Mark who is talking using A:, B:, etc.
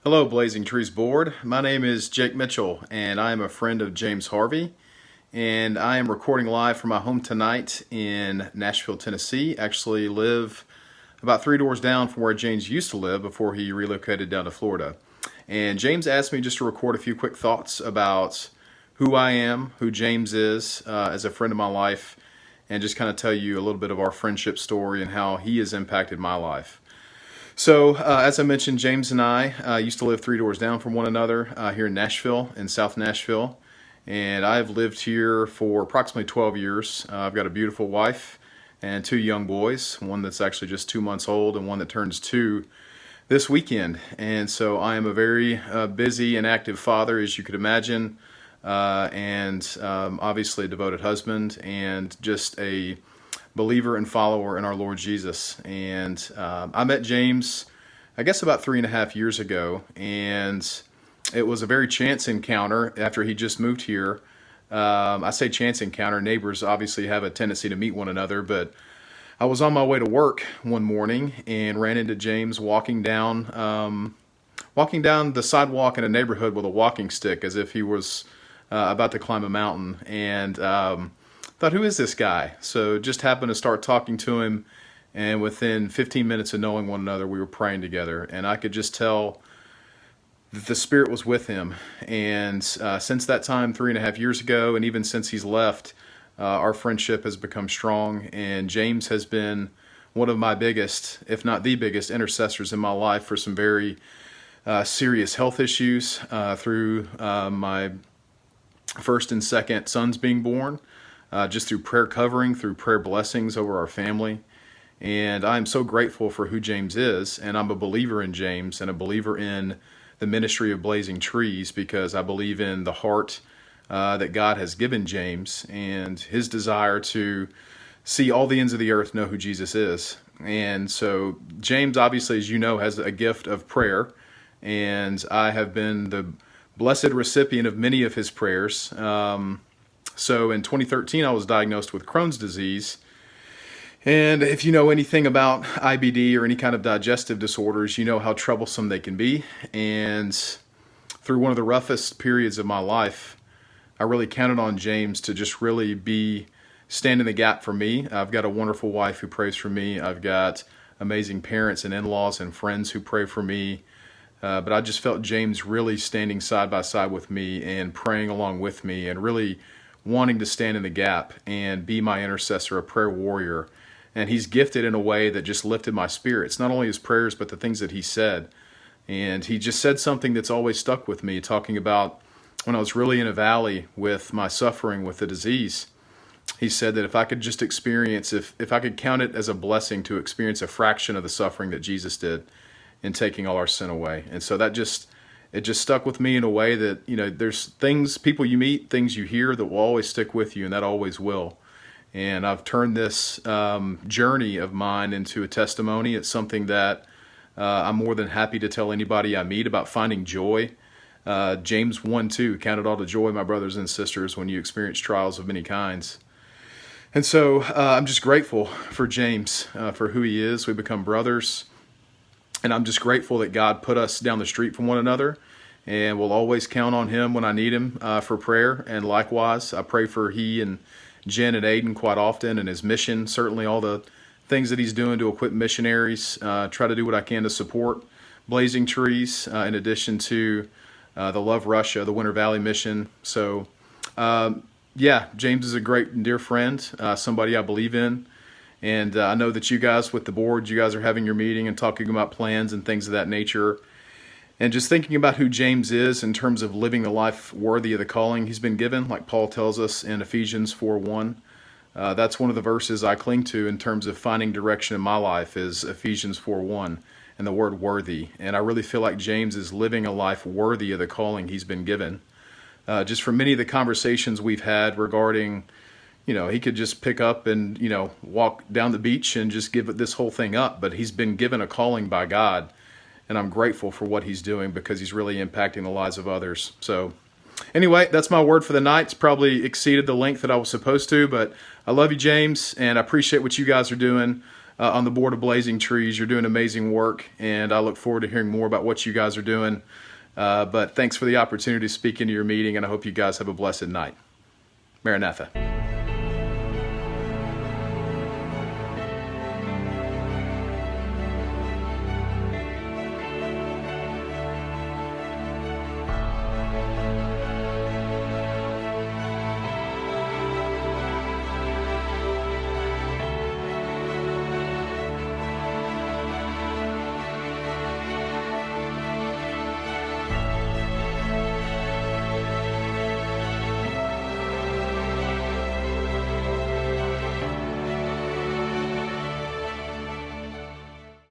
A: Hello, Blazing Trees Board. My name is Jake Mitchell, and I am a friend of James Harvey. And I am recording live from my home tonight in Nashville, Tennessee. Actually live about 3 doors down from where James used to live before he relocated down to Florida. And James asked me just to record a few quick thoughts about who I am, who James is as a friend of my life, and just kind of tell you a little bit of our friendship story and how he has impacted my life. So, as I mentioned, James and I used to live 3 doors down from one another here in Nashville, in South Nashville. And I've lived here for approximately 12 years. I've got a beautiful wife and 2 young boys, one that's actually just 2 months old and one that turns 2 this weekend. And so I am a very busy and active father, as you could imagine, and obviously a devoted husband and just a believer and follower in our Lord Jesus. And I met James, I guess about 3.5 years ago, and it was a very chance encounter after he just moved here. I say chance encounter, neighbors obviously have a tendency to meet one another, but I was on my way to work one morning and ran into James walking down the sidewalk in a neighborhood with a walking stick as if he was about to climb a mountain. And thought, who is this guy? So just happened to start talking to him, and within 15 minutes of knowing one another, we were praying together, and I could just tell that the Spirit was with him. And since that time, 3.5 years ago, and even since he's left, our friendship has become strong, and James has been one of my biggest, if not the biggest, intercessors in my life for some very serious health issues through my first and second sons being born. Just through prayer covering, through prayer blessings over our family. And I'm so grateful for who James is, and I'm a believer in James and a believer in the ministry of Blazing Trees because I believe in the heart that God has given James and his desire to see all the ends of the earth know who Jesus is. And so James, obviously, as you know, has a gift of prayer, and I have been the blessed recipient of many of his prayers. So in 2013, I was diagnosed with Crohn's disease. And if you know anything about IBD or any kind of digestive disorders, you know how troublesome they can be. And through one of the roughest periods of my life, I really counted on James to just really stand in the gap for me. I've got a wonderful wife who prays for me. I've got amazing parents and in-laws and friends who pray for me. But I just felt James really standing side by side with me and praying along with me and really wanting to stand in the gap and be my intercessor, a prayer warrior. And he's gifted in a way that just lifted my spirits, not only his prayers, but the things that he said. And he just said something that's always stuck with me, talking about when I was really in a valley with my suffering with the disease. He said that if I could just experience, if I could count it as a blessing to experience a fraction of the suffering that Jesus did in taking all our sin away. And so it just stuck with me in a way that, there's things, people you meet, things you hear that will always stick with you, and that always will. And I've turned this journey of mine into a testimony. It's something that I'm more than happy to tell anybody I meet about finding joy. James 1:2, count it all to joy, my brothers and sisters, when you experience trials of many kinds. And so I'm just grateful for James, for who he is. We become brothers. And I'm just grateful that God put us down the street from one another, and we'll always count on him when I need him for prayer. And likewise, I pray for he and Jen and Aiden quite often, and his mission, certainly all the things that he's doing to equip missionaries, try to do what I can to support Blazing Trees, in addition to the Love Russia, the Winter Valley mission. So, James is a great and dear friend, somebody I believe in. And I know that you guys with the board, you guys are having your meeting and talking about plans and things of that nature. And just thinking about who James is in terms of living a life worthy of the calling he's been given, like Paul tells us in Ephesians 4:1. That's one of the verses I cling to in terms of finding direction in my life is Ephesians 4:1 and the word worthy. And I really feel like James is living a life worthy of the calling he's been given. Just from many of the conversations we've had regarding he could just pick up and, walk down the beach and just give this whole thing up. But he's been given a calling by God, and I'm grateful for what he's doing because he's really impacting the lives of others. So anyway, that's my word for the night. It's probably exceeded the length that I was supposed to, but I love you, James, and I appreciate what you guys are doing on the board of Blazing Trees. You're doing amazing work, and I look forward to hearing more about what you guys are doing. But thanks for the opportunity to speak into your meeting, and I hope you guys have a blessed night. Maranatha.